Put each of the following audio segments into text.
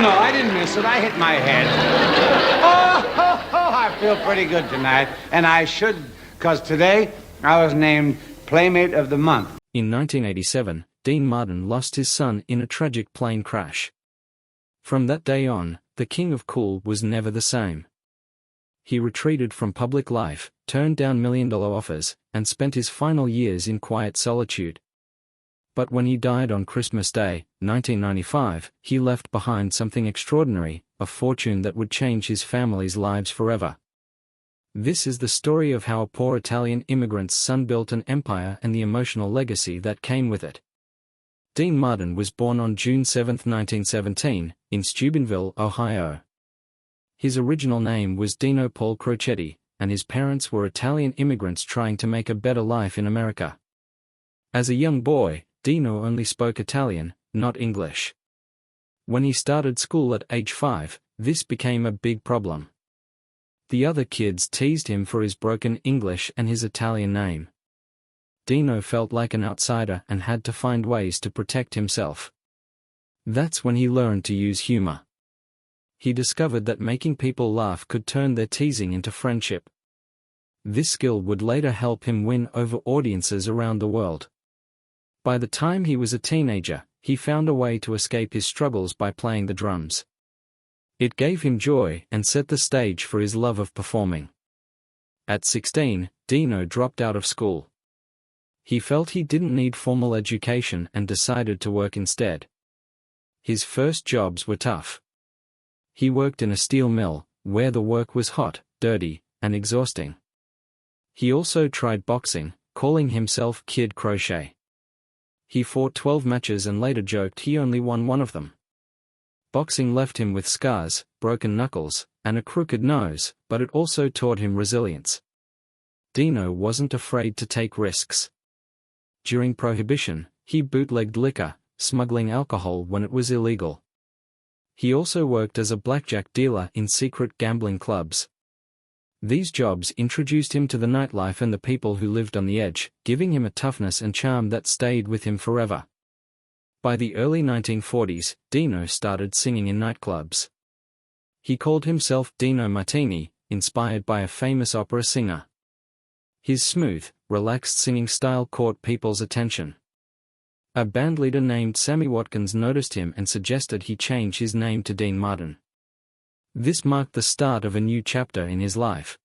no, I didn't miss it. I hit my head. Oh, I feel pretty good tonight. And I should, because today I was named Playmate of the Month. In 1987, Dean Martin lost his son in a tragic plane crash. From that day on, the King of Cool was never the same. He retreated from public life, turned down million-dollar offers, and spent his final years in quiet solitude. But when he died on Christmas Day, 1995, he left behind something extraordinary, a fortune that would change his family's lives forever. This is the story of how a poor Italian immigrant's son built an empire and the emotional legacy that came with it. Dean Martin was born on June 7, 1917, in Steubenville, Ohio. His original name was Dino Paul Crocetti, and his parents were Italian immigrants trying to make a better life in America. As a young boy, Dino only spoke Italian, not English. When he started school at age 5, this became a big problem. The other kids teased him for his broken English and his Italian name. Dino felt like an outsider and had to find ways to protect himself. That's when he learned to use humor. He discovered that making people laugh could turn their teasing into friendship. This skill would later help him win over audiences around the world. By the time he was a teenager, he found a way to escape his struggles by playing the drums. It gave him joy and set the stage for his love of performing. At 16, Dino dropped out of school. He felt he didn't need formal education and decided to work instead. His first jobs were tough. He worked in a steel mill, where the work was hot, dirty, and exhausting. He also tried boxing, calling himself Kid Crochet. He fought 12 matches and later joked he only won one of them. Boxing left him with scars, broken knuckles, and a crooked nose, but it also taught him resilience. Dino wasn't afraid to take risks. During Prohibition, he bootlegged liquor, smuggling alcohol when it was illegal. He also worked as a blackjack dealer in secret gambling clubs. These jobs introduced him to the nightlife and the people who lived on the edge, giving him a toughness and charm that stayed with him forever. By the early 1940s, Dino started singing in nightclubs. He called himself Dino Martini, inspired by a famous opera singer. His smooth, relaxed singing style caught people's attention. A bandleader named Sammy Watkins noticed him and suggested he change his name to Dean Martin. This marked the start of a new chapter in his life.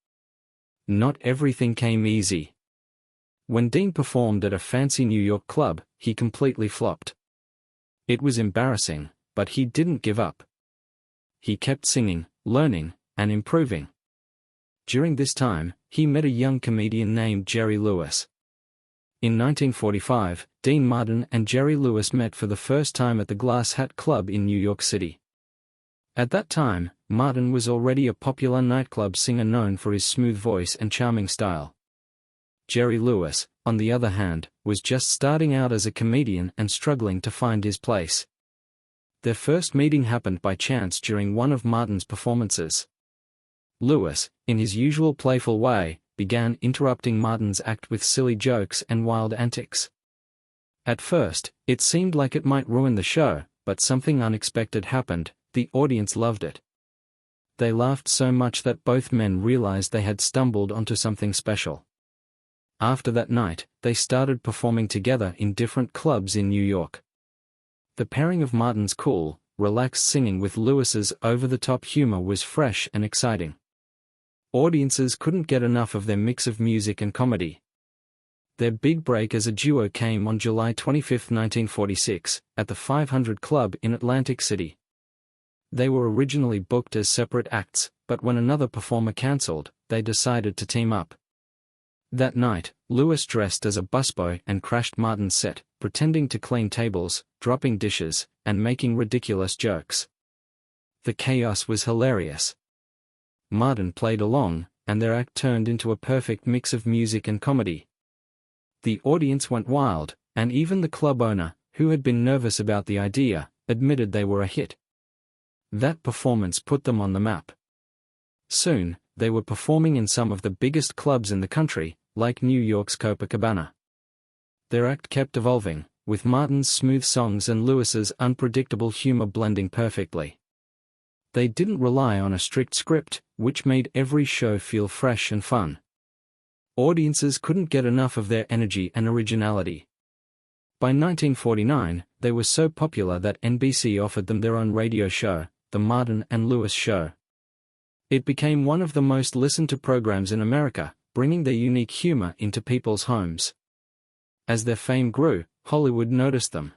Not everything came easy. When Dean performed at a fancy New York club, he completely flopped. It was embarrassing, but he didn't give up. He kept singing, learning, and improving. During this time, he met a young comedian named Jerry Lewis. In 1945, Dean Martin and Jerry Lewis met for the first time at the Glass Hat Club in New York City. At that time, Martin was already a popular nightclub singer known for his smooth voice and charming style. Jerry Lewis, on the other hand, was just starting out as a comedian and struggling to find his place. Their first meeting happened by chance during one of Martin's performances. Lewis, in his usual playful way, began interrupting Martin's act with silly jokes and wild antics. At first, it seemed like it might ruin the show, but something unexpected happened. The audience loved it. They laughed so much that both men realized they had stumbled onto something special. After that night, they started performing together in different clubs in New York. The pairing of Martin's cool, relaxed singing with Lewis's over-the-top humor was fresh and exciting. Audiences couldn't get enough of their mix of music and comedy. Their big break as a duo came on July 25, 1946, at the 500 Club in Atlantic City. They were originally booked as separate acts, but when another performer cancelled, they decided to team up. That night, Lewis dressed as a busboy and crashed Martin's set, pretending to clean tables, dropping dishes, and making ridiculous jokes. The chaos was hilarious. Martin played along, and their act turned into a perfect mix of music and comedy. The audience went wild, and even the club owner, who had been nervous about the idea, admitted they were a hit. That performance put them on the map. Soon, they were performing in some of the biggest clubs in the country, like New York's Copacabana. Their act kept evolving, with Martin's smooth songs and Lewis's unpredictable humor blending perfectly. They didn't rely on a strict script, which made every show feel fresh and fun. Audiences couldn't get enough of their energy and originality. By 1949, they were so popular that NBC offered them their own radio show, The Martin and Lewis Show. It became one of the most listened-to programs in America, bringing their unique humor into people's homes. As their fame grew, Hollywood noticed them.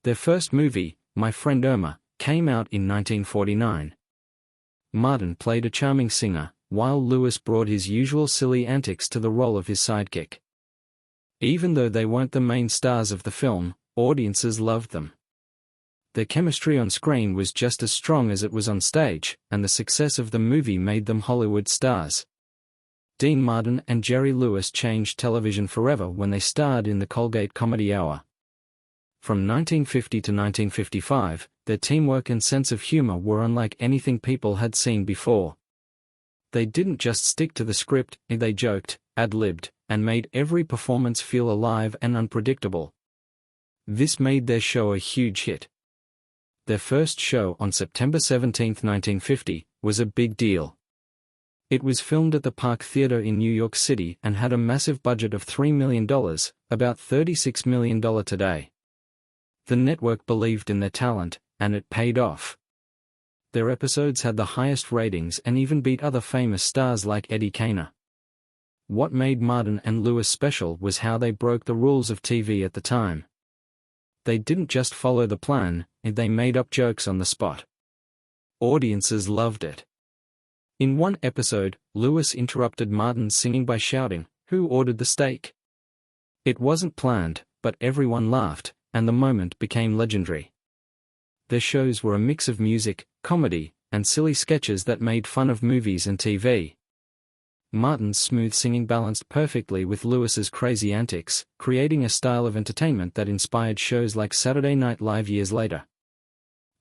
Their first movie, My Friend Irma, came out in 1949. Martin played a charming singer, while Lewis brought his usual silly antics to the role of his sidekick. Even though they weren't the main stars of the film, audiences loved them. Their chemistry on screen was just as strong as it was on stage, and the success of the movie made them Hollywood stars. Dean Martin and Jerry Lewis changed television forever when they starred in the Colgate Comedy Hour. From 1950 to 1955, their teamwork and sense of humor were unlike anything people had seen before. They didn't just stick to the script, they joked, ad-libbed, and made every performance feel alive and unpredictable. This made their show a huge hit. Their first show on September 17, 1950, was a big deal. It was filmed at the Park Theater in New York City and had a massive budget of $3 million, about $36 million today. The network believed in their talent, and it paid off. Their episodes had the highest ratings and even beat other famous stars like Eddie Kaner. What made Martin and Lewis special was how they broke the rules of TV at the time. They didn't just follow the plan, they made up jokes on the spot. Audiences loved it. In one episode, Lewis interrupted Martin's singing by shouting, "Who ordered the steak?" It wasn't planned, but everyone laughed, and the moment became legendary. Their shows were a mix of music, comedy, and silly sketches that made fun of movies and TV. Martin's smooth singing balanced perfectly with Lewis's crazy antics, creating a style of entertainment that inspired shows like Saturday Night Live years later.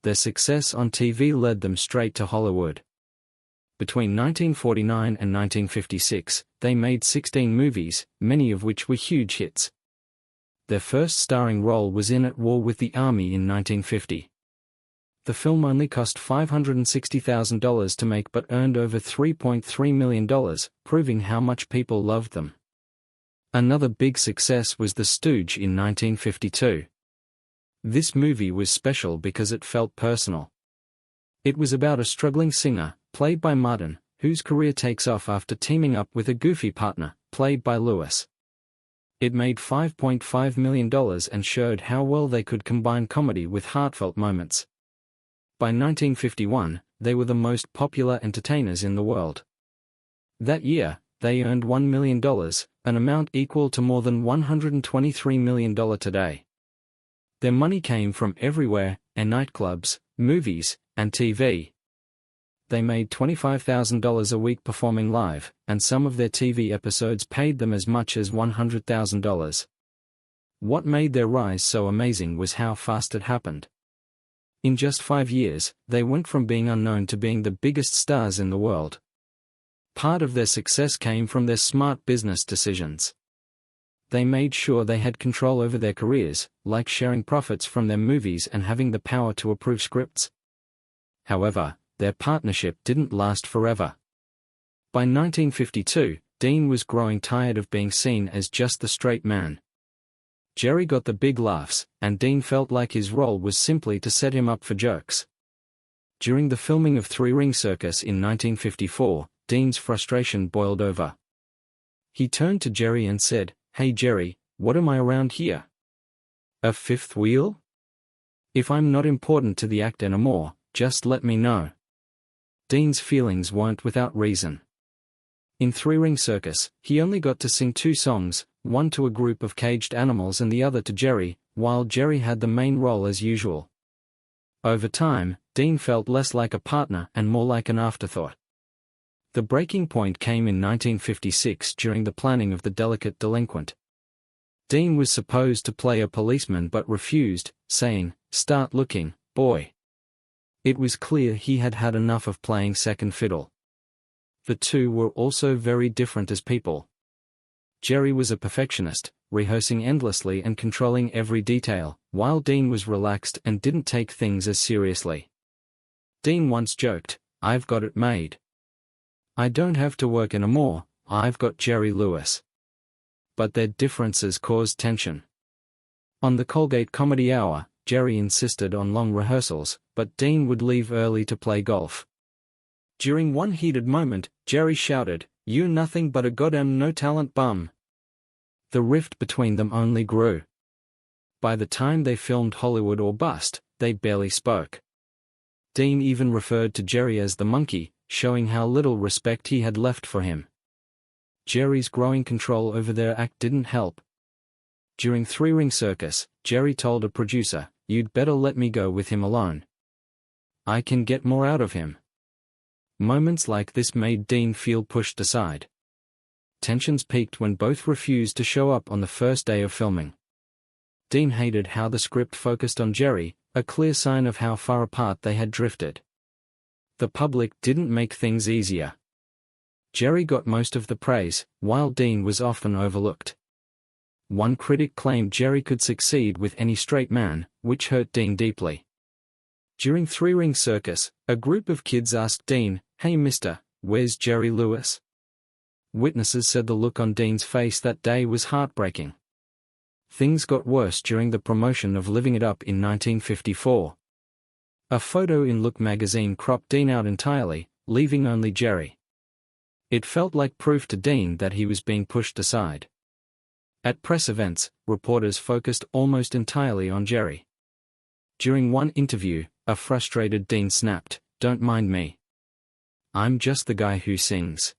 Their success on TV led them straight to Hollywood. Between 1949 and 1956, they made 16 movies, many of which were huge hits. Their first starring role was in At War with the Army in 1950. The film only cost $560,000 to make but earned over $3.3 million, proving how much people loved them. Another big success was The Stooge in 1952. This movie was special because it felt personal. It was about a struggling singer, played by Martin, whose career takes off after teaming up with a goofy partner, played by Lewis. It made $5.5 million and showed how well they could combine comedy with heartfelt moments. By 1951, they were the most popular entertainers in the world. That year, they earned $1 million, an amount equal to more than $123 million today. Their money came from everywhere, and nightclubs, movies, and TV. They made $25,000 a week performing live, and some of their TV episodes paid them as much as $100,000. What made their rise so amazing was how fast it happened. In just 5 years, they went from being unknown to being the biggest stars in the world. Part of their success came from their smart business decisions. They made sure they had control over their careers, like sharing profits from their movies and having the power to approve scripts. However, their partnership didn't last forever. By 1952, Dean was growing tired of being seen as just the straight man. Jerry got the big laughs, and Dean felt like his role was simply to set him up for jokes. During the filming of Three Ring Circus in 1954, Dean's frustration boiled over. He turned to Jerry and said, "Hey Jerry, what am I around here? A fifth wheel? If I'm not important to the act anymore, just let me know." Dean's feelings weren't without reason. In Three Ring Circus, he only got to sing 2 songs, one to a group of caged animals and the other to Jerry, while Jerry had the main role as usual. Over time, Dean felt less like a partner and more like an afterthought. The breaking point came in 1956 during the planning of The Delicate Delinquent. Dean was supposed to play a policeman but refused, saying, "Start looking, boy." It was clear he had had enough of playing second fiddle. The two were also very different as people. Jerry was a perfectionist, rehearsing endlessly and controlling every detail, while Dean was relaxed and didn't take things as seriously. Dean once joked, "I've got it made. I don't have to work anymore, I've got Jerry Lewis." But their differences caused tension. On the Colgate Comedy Hour, Jerry insisted on long rehearsals, but Dean would leave early to play golf. During one heated moment, Jerry shouted, "You nothing but a goddamn no-talent bum." The rift between them only grew. By the time they filmed Hollywood or Bust, they barely spoke. Dean even referred to Jerry as the monkey, showing how little respect he had left for him. Jerry's growing control over their act didn't help. During Three Ring Circus, Jerry told a producer, "You'd better let me go with him alone. I can get more out of him." Moments like this made Dean feel pushed aside. Tensions peaked when both refused to show up on the first day of filming. Dean hated how the script focused on Jerry, a clear sign of how far apart they had drifted. The public didn't make things easier. Jerry got most of the praise, while Dean was often overlooked. One critic claimed Jerry could succeed with any straight man, which hurt Dean deeply. During Three Ring Circus, a group of kids asked Dean, "Hey mister, where's Jerry Lewis?" Witnesses said the look on Dean's face that day was heartbreaking. Things got worse during the promotion of Living It Up in 1954. A photo in Look magazine cropped Dean out entirely, leaving only Jerry. It felt like proof to Dean that he was being pushed aside. At press events, reporters focused almost entirely on Jerry. During one interview, a frustrated Dean snapped, "Don't mind me. I'm just the guy who sings."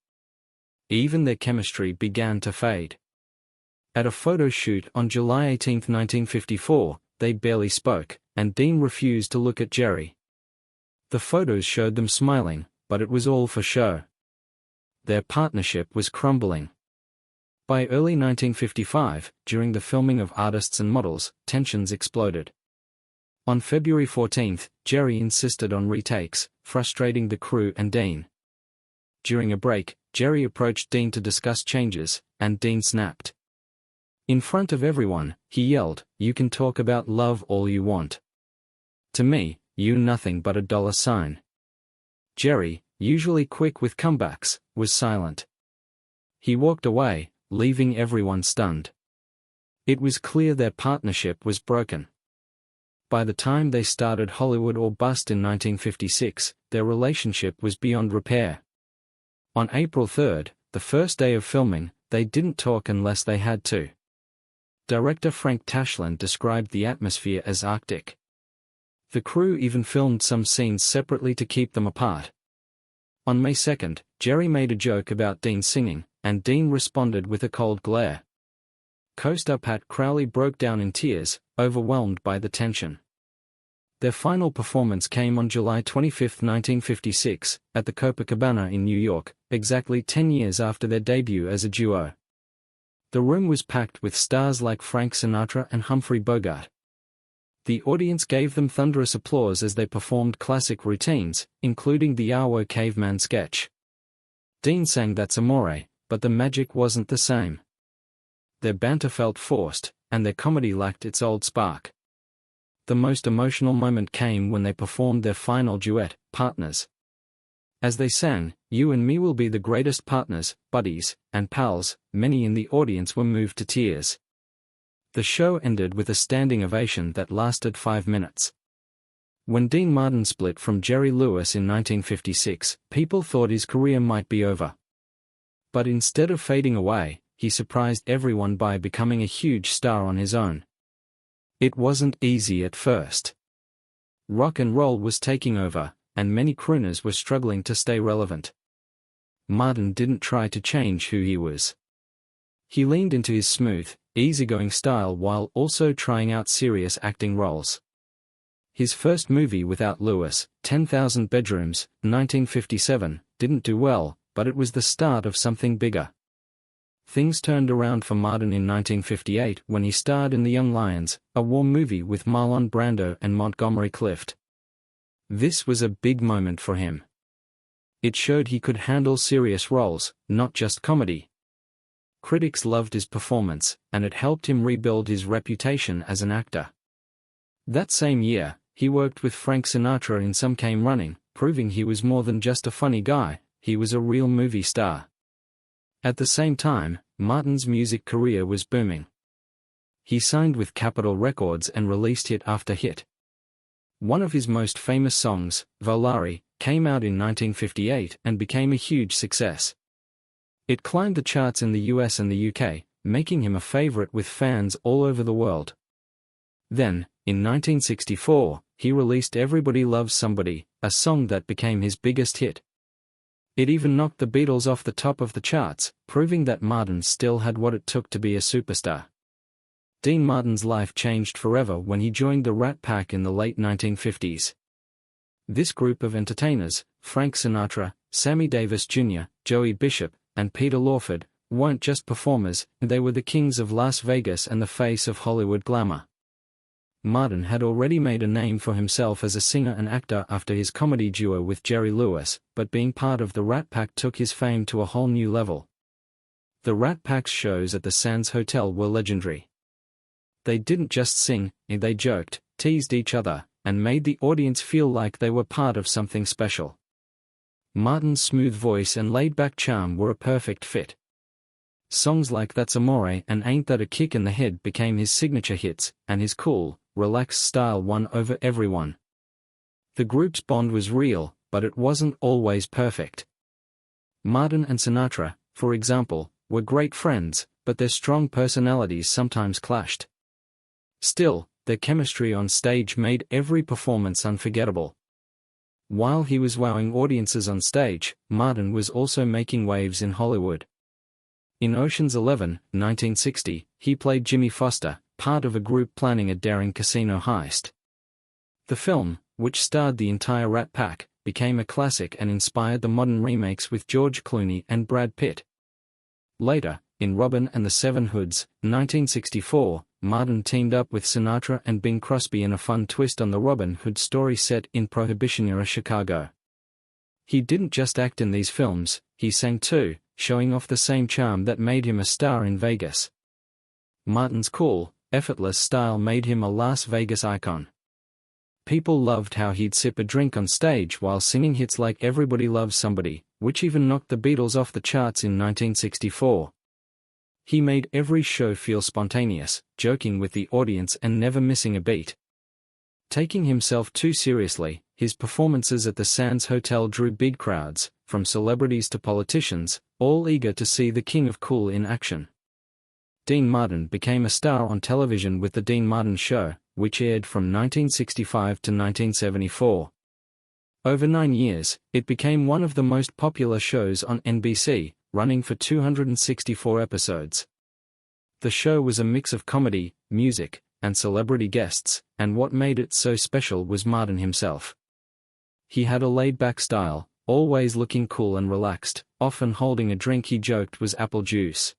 Even their chemistry began to fade. At a photo shoot on July 18, 1954, they barely spoke, and Dean refused to look at Jerry. The photos showed them smiling, but it was all for show. Their partnership was crumbling. By early 1955, during the filming of Artists and Models, tensions exploded. On February 14, Jerry insisted on retakes, frustrating the crew and Dean. During a break, Jerry approached Dean to discuss changes, and Dean snapped. In front of everyone, he yelled, "You can talk about love all you want. To me, you nothing but a dollar sign." Jerry, usually quick with comebacks, was silent. He walked away, leaving everyone stunned. It was clear their partnership was broken. By the time they started Hollywood or Bust in 1956, their relationship was beyond repair. On April 3, the first day of filming, they didn't talk unless they had to. Director Frank Tashlin described the atmosphere as Arctic. The crew even filmed some scenes separately to keep them apart. On May 2, Jerry made a joke about Dean singing, and Dean responded with a cold glare. Co-star Pat Crowley broke down in tears, overwhelmed by the tension. Their final performance came on July 25, 1956, at the Copacabana in New York, exactly 10 years after their debut as a duo. The room was packed with stars like Frank Sinatra and Humphrey Bogart. The audience gave them thunderous applause as they performed classic routines, including the Arwo Caveman sketch. Dean sang That's Amore, but the magic wasn't the same. Their banter felt forced, and their comedy lacked its old spark. The most emotional moment came when they performed their final duet, Partners. As they sang, "You and me will be the greatest partners, buddies, and pals," many in the audience were moved to tears. The show ended with a standing ovation that lasted 5 minutes. When Dean Martin split from Jerry Lewis in 1956, people thought his career might be over. But instead of fading away, he surprised everyone by becoming a huge star on his own. It wasn't easy at first. Rock and roll was taking over, and many crooners were struggling to stay relevant. Martin didn't try to change who he was. He leaned into his smooth, easygoing style while also trying out serious acting roles. His first movie without Lewis, 10,000 Bedrooms, 1957, didn't do well, but it was the start of something bigger. Things turned around for Martin in 1958 when he starred in The Young Lions, a war movie with Marlon Brando and Montgomery Clift. This was a big moment for him. It showed he could handle serious roles, not just comedy. Critics loved his performance, and it helped him rebuild his reputation as an actor. That same year, he worked with Frank Sinatra in Some Came Running, proving he was more than just a funny guy, he was a real movie star. At the same time, Martin's music career was booming. He signed with Capitol Records and released hit after hit. One of his most famous songs, Volare, came out in 1958 and became a huge success. It climbed the charts in the US and the UK, making him a favorite with fans all over the world. Then, in 1964, he released Everybody Loves Somebody, a song that became his biggest hit. It even knocked the Beatles off the top of the charts, proving that Martin still had what it took to be a superstar. Dean Martin's life changed forever when he joined the Rat Pack in the late 1950s. This group of entertainers, Frank Sinatra, Sammy Davis Jr., Joey Bishop, and Peter Lawford, weren't just performers, they were the kings of Las Vegas and the face of Hollywood glamour. Martin had already made a name for himself as a singer and actor after his comedy duo with Jerry Lewis, but being part of the Rat Pack took his fame to a whole new level. The Rat Pack's shows at the Sands Hotel were legendary. They didn't just sing, they joked, teased each other, and made the audience feel like they were part of something special. Martin's smooth voice and laid-back charm were a perfect fit. Songs like That's Amore and Ain't That a Kick in the Head became his signature hits, and his cool, relaxed style won over everyone. The group's bond was real, but it wasn't always perfect. Martin and Sinatra, for example, were great friends, but their strong personalities sometimes clashed. Still, their chemistry on stage made every performance unforgettable. While he was wowing audiences on stage, Martin was also making waves in Hollywood. In Ocean's 11, 1960, he played Jimmy Foster, part of a group planning a daring casino heist. The film, which starred the entire Rat Pack, became a classic and inspired the modern remakes with George Clooney and Brad Pitt. Later, in Robin and the Seven Hoods, 1964, Martin teamed up with Sinatra and Bing Crosby in a fun twist on the Robin Hood story set in Prohibition-era Chicago. He didn't just act in these films, he sang too, showing off the same charm that made him a star in Vegas. Martin's cool, effortless style made him a Las Vegas icon. People loved how he'd sip a drink on stage while singing hits like Everybody Loves Somebody, which even knocked the Beatles off the charts in 1964. He made every show feel spontaneous, joking with the audience and never missing a beat. Taking himself too seriously, his performances at the Sands Hotel drew big crowds, from celebrities to politicians, all eager to see the King of Cool in action. Dean Martin became a star on television with The Dean Martin Show, which aired from 1965 to 1974. Over 9 years, it became one of the most popular shows on NBC, running for 264 episodes. The show was a mix of comedy, music, and celebrity guests, and what made it so special was Martin himself. He had a laid-back style, always looking cool and relaxed, often holding a drink he joked was apple juice.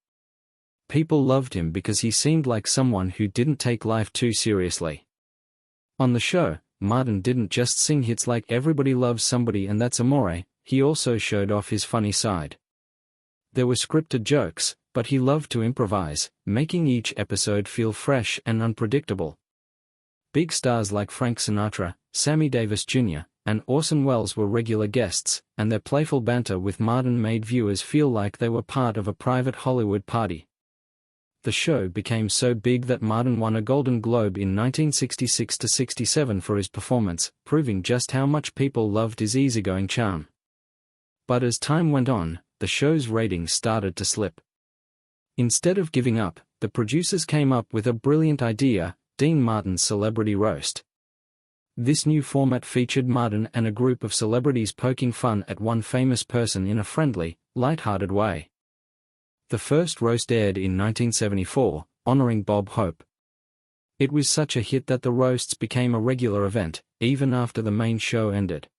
People loved him because he seemed like someone who didn't take life too seriously. On the show, Martin didn't just sing hits like Everybody Loves Somebody and That's Amore, he also showed off his funny side. There were scripted jokes, but he loved to improvise, making each episode feel fresh and unpredictable. Big stars like Frank Sinatra, Sammy Davis Jr., and Orson Welles were regular guests, and their playful banter with Martin made viewers feel like they were part of a private Hollywood party. The show became so big that Martin won a Golden Globe in 1966-67 for his performance, proving just how much people loved his easygoing charm. But as time went on, the show's ratings started to slip. Instead of giving up, the producers came up with a brilliant idea, Dean Martin's Celebrity Roast. This new format featured Martin and a group of celebrities poking fun at one famous person in a friendly, light-hearted way. The first roast aired in 1974, honoring Bob Hope. It was such a hit that the roasts became a regular event, even after the main show ended.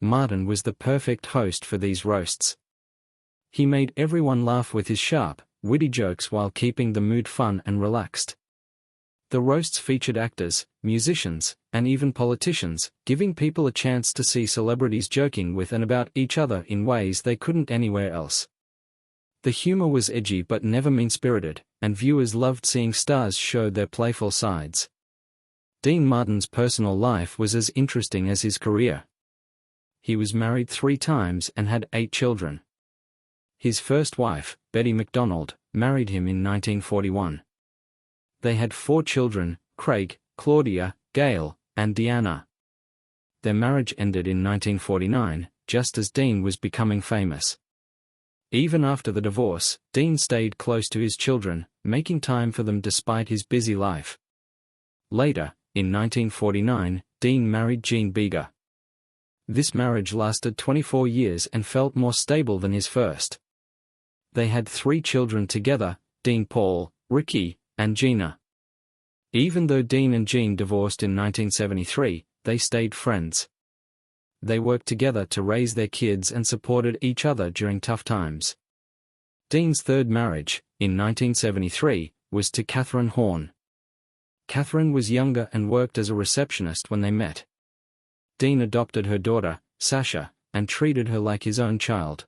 Martin was the perfect host for these roasts. He made everyone laugh with his sharp, witty jokes while keeping the mood fun and relaxed. The roasts featured actors, musicians, and even politicians, giving people a chance to see celebrities joking with and about each other in ways they couldn't anywhere else. The humor was edgy but never mean-spirited, and viewers loved seeing stars show their playful sides. Dean Martin's personal life was as interesting as his career. he was married 3 times and had 8 children. His first wife, Betty MacDonald, married him in 1941. They had 4 children, Craig, Claudia, Gail, and Deanna. Their marriage ended in 1949, just as Dean was becoming famous. Even after the divorce, Dean stayed close to his children, making time for them despite his busy life. Later, in 1949, Dean married Jean Bega. This marriage lasted 24 years and felt more stable than his first. They had 3 children together, Dean Paul, Ricky, and Gina. Even though Dean and Jean divorced in 1973, they stayed friends. They worked together to raise their kids and supported each other during tough times. Dean's third marriage, in 1973, was to Catherine Horn. Catherine was younger and worked as a receptionist when they met. Dean adopted her daughter, Sasha, and treated her like his own child.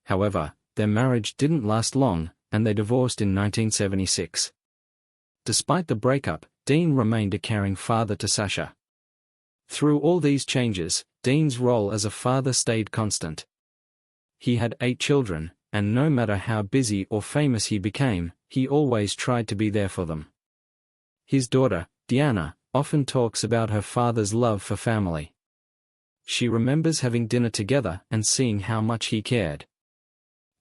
However, their marriage didn't last long, and they divorced in 1976. Despite the breakup, Dean remained a caring father to Sasha. Through all these changes, Dean's role as a father stayed constant. He had 8 children, and no matter how busy or famous he became, he always tried to be there for them. His daughter, Deanna, often talks about her father's love for family. She remembers having dinner together and seeing how much he cared.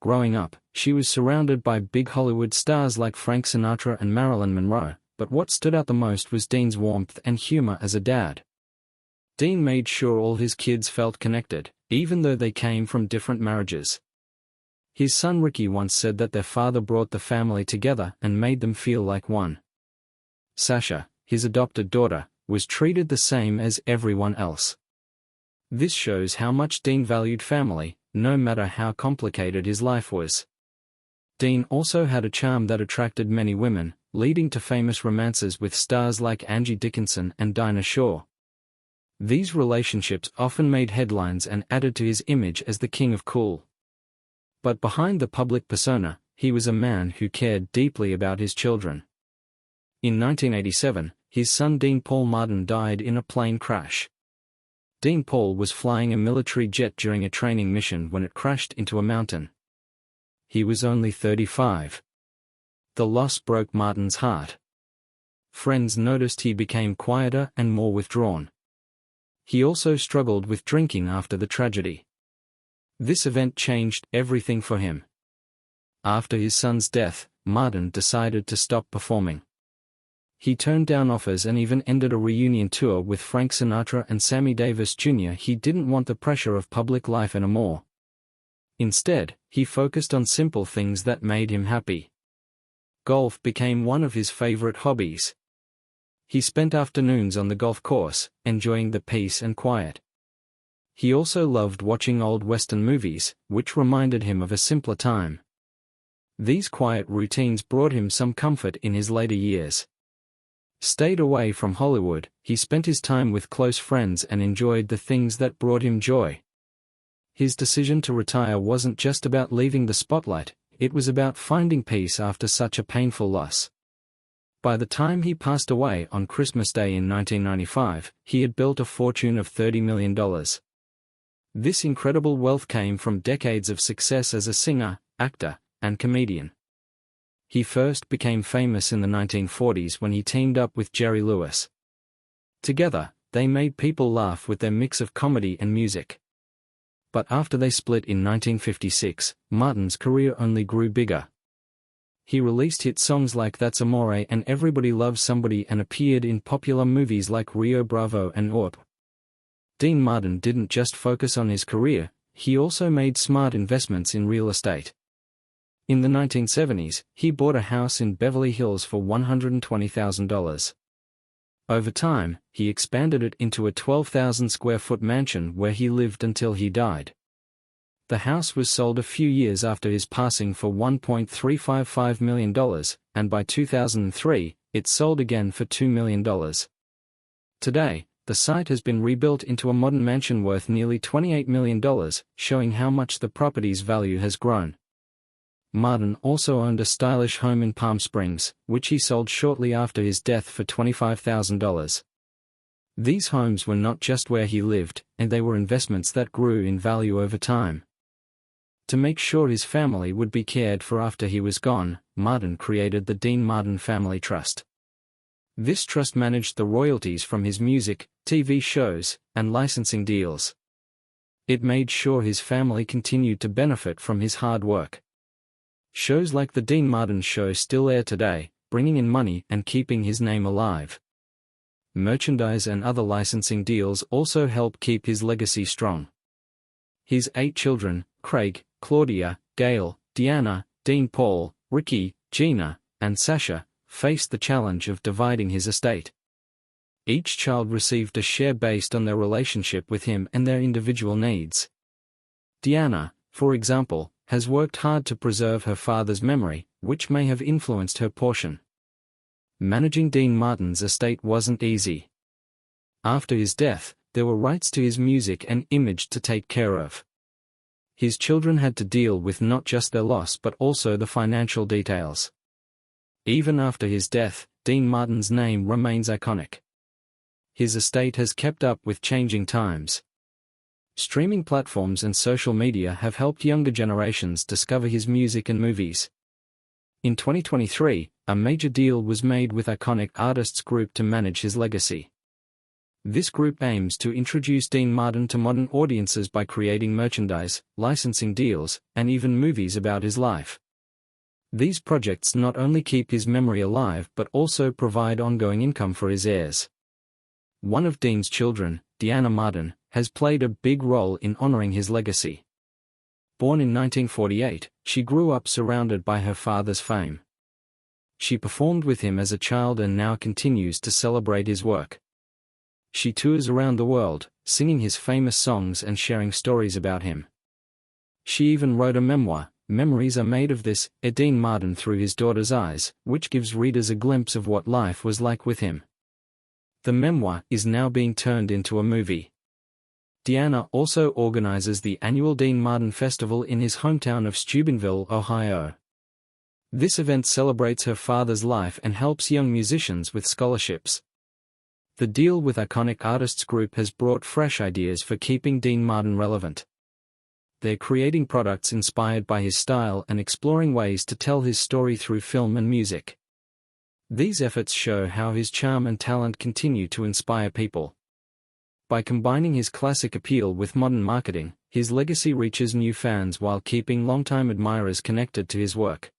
Growing up, she was surrounded by big Hollywood stars like Frank Sinatra and Marilyn Monroe, but what stood out the most was Dean's warmth and humor as a dad. Dean made sure all his kids felt connected, even though they came from different marriages. His son Ricky once said that their father brought the family together and made them feel like one. Sasha, his adopted daughter, was treated the same as everyone else. This shows how much Dean valued family, no matter how complicated his life was. Dean also had a charm that attracted many women, leading to famous romances with stars like Angie Dickinson and Dinah Shore. These relationships often made headlines and added to his image as the king of cool. But behind the public persona, he was a man who cared deeply about his children. In 1987, his son Dean Paul Martin died in a plane crash. Dean Paul was flying a military jet during a training mission when it crashed into a mountain. He was only 35. The loss broke Martin's heart. Friends noticed he became quieter and more withdrawn. He also struggled with drinking after the tragedy. This event changed everything for him. After his son's death, Martin decided to stop performing. He turned down offers and even ended a reunion tour with Frank Sinatra and Sammy Davis Jr. He didn't want the pressure of public life anymore. Instead, he focused on simple things that made him happy. Golf became one of his favorite hobbies. He spent afternoons on the golf course, enjoying the peace and quiet. He also loved watching old Western movies, which reminded him of a simpler time. These quiet routines brought him some comfort in his later years. Stayed away from Hollywood, he spent his time with close friends and enjoyed the things that brought him joy. His decision to retire wasn't just about leaving the spotlight, it was about finding peace after such a painful loss. By the time he passed away on Christmas Day in 1995, he had built a fortune of $30 million. This incredible wealth came from decades of success as a singer, actor, and comedian. He first became famous in the 1940s when he teamed up with Jerry Lewis. Together, they made people laugh with their mix of comedy and music. But after they split in 1956, Martin's career only grew bigger. He released hit songs like That's Amore and Everybody Loves Somebody and appeared in popular movies like Rio Bravo and Orp. Dean Martin didn't just focus on his career, he also made smart investments in real estate. In the 1970s, he bought a house in Beverly Hills for $120,000. Over time, he expanded it into a 12,000-square-foot mansion where he lived until he died. The house was sold a few years after his passing for $1.355 million, and by 2003, it sold again for $2 million. Today, the site has been rebuilt into a modern mansion worth nearly $28 million, showing how much the property's value has grown. Martin also owned a stylish home in Palm Springs, which he sold shortly after his death for $25,000. These homes were not just where he lived, and they were investments that grew in value over time. To make sure his family would be cared for after he was gone, Martin created the Dean Martin Family Trust. This trust managed the royalties from his music, TV shows, and licensing deals. It made sure his family continued to benefit from his hard work. Shows like The Dean Martin Show still air today, bringing in money and keeping his name alive. Merchandise and other licensing deals also help keep his legacy strong. His 8 children, Craig, Claudia, Gail, Deanna, Dean Paul, Ricky, Gina, and Sasha, faced the challenge of dividing his estate. Each child received a share based on their relationship with him and their individual needs. Deanna, for example, has worked hard to preserve her father's memory, which may have influenced her portion. Managing Dean Martin's estate wasn't easy. After his death, there were rights to his music and image to take care of. His children had to deal with not just their loss but also the financial details. Even after his death, Dean Martin's name remains iconic. His estate has kept up with changing times. Streaming platforms and social media have helped younger generations discover his music and movies. In 2023, a major deal was made with iconic artists group to manage his legacy. This group aims to introduce Dean Martin to modern audiences by creating merchandise, licensing deals, and even movies about his life. These projects not only keep his memory alive but also provide ongoing income for his heirs. One of Dean's children, Deanna Martin, has played a big role in honoring his legacy. Born in 1948, she grew up surrounded by her father's fame. She performed with him as a child and now continues to celebrate his work. She tours around the world, singing his famous songs and sharing stories about him. She even wrote a memoir, Memories Are Made of This, Dean Martin through his daughter's eyes, which gives readers a glimpse of what life was like with him. The memoir is now being turned into a movie. Deanna also organizes the annual Dean Martin Festival in his hometown of Steubenville, Ohio. This event celebrates her father's life and helps young musicians with scholarships. The deal with iconic artists group has brought fresh ideas for keeping Dean Martin relevant. They're creating products inspired by his style and exploring ways to tell his story through film and music. These efforts show how his charm and talent continue to inspire people. By combining his classic appeal with modern marketing, his legacy reaches new fans while keeping longtime admirers connected to his work.